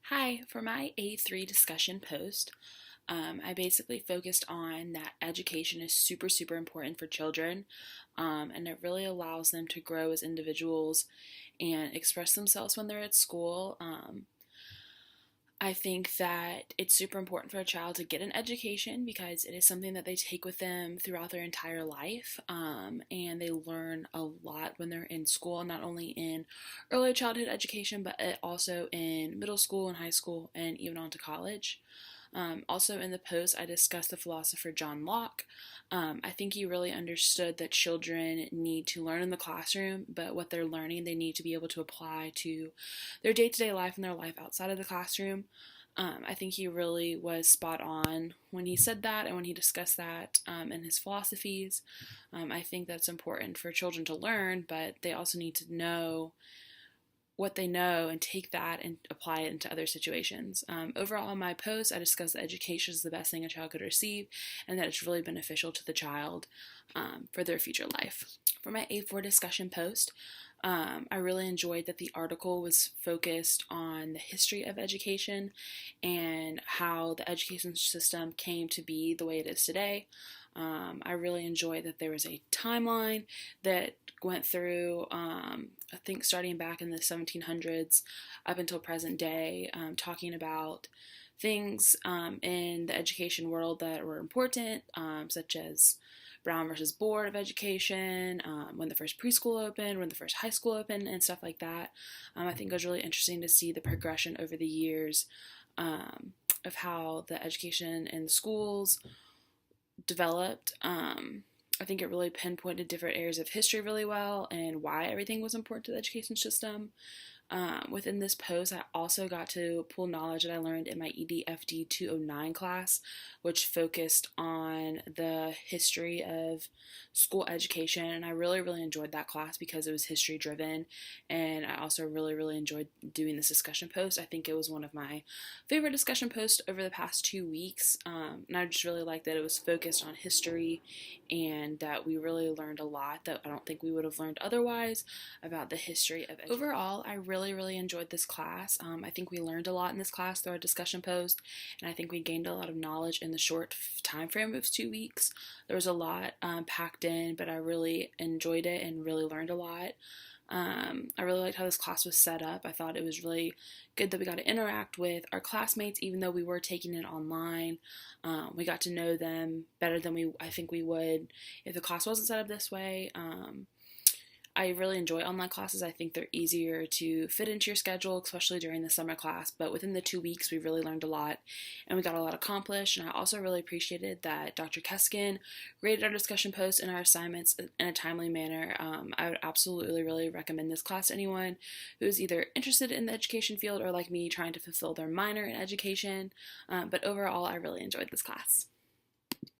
Hi, for my A3 discussion post, I basically focused on that education is super, super important for children, and it really allows them to grow as individuals and express themselves when they're at school. I think that it's super important for a child to get an education because it is something that they take with them throughout their entire life, and they learn a lot when they're in school, not only in early childhood education, but also in middle school and high school and even on to college. Also, in the post, I discussed the philosopher John Locke. I think he really understood that children need to learn in the classroom, but what they're learning, they need to be able to apply to their day to day life and their life outside of the classroom. I think he really was spot on when he said that and when he discussed that in his philosophies. I think that's important for children to learn, but they also need to know what they know and take that and apply it into other situations. Overall, in my post, I discussed that education is the best thing a child could receive and that it's really beneficial to the child for their future life. For my A4 discussion post, I really enjoyed that the article was focused on the history of education and how the education system came to be the way it is today. I really enjoyed that there was a timeline that went through, I think, starting back in the 1700s up until present day, talking about things in the education world that were important, such as Brown versus Board of Education, when the first preschool opened, when the first high school opened, and stuff like that. I think it was really interesting to see the progression over the years of how the education in the schools developed. I think it really pinpointed different areas of history really well and why everything was important to the education system. Within this post, I also got to pull knowledge that I learned in my EDFD 209 class, which focused on the history of school education. And I really, really enjoyed that class because it was history driven. And I also really, really enjoyed doing this discussion post. I think it was one of my favorite discussion posts over the past 2 weeks. And I just really liked that it was focused on history and that we really learned a lot that I don't think we would have learned otherwise about the history of education. Overall, I really enjoyed this class. I think we learned a lot in this class through our discussion post, and I think we gained a lot of knowledge in the short time frame of 2 weeks. There was a lot packed in, but I really enjoyed it and really learned a lot. I really liked how this class was set up. I thought it was really good that we got to interact with our classmates, even though we were taking it online. We got to know them better than I think we would if the class wasn't set up this way. I really enjoy online classes. I think they're easier to fit into your schedule, especially during the summer class. But within the 2 weeks, we really learned a lot and we got a lot accomplished. And I also really appreciated that Dr. Keskin graded our discussion posts and our assignments in a timely manner. I would absolutely really recommend this class to anyone who's either interested in the education field or like me trying to fulfill their minor in education. But overall, I really enjoyed this class.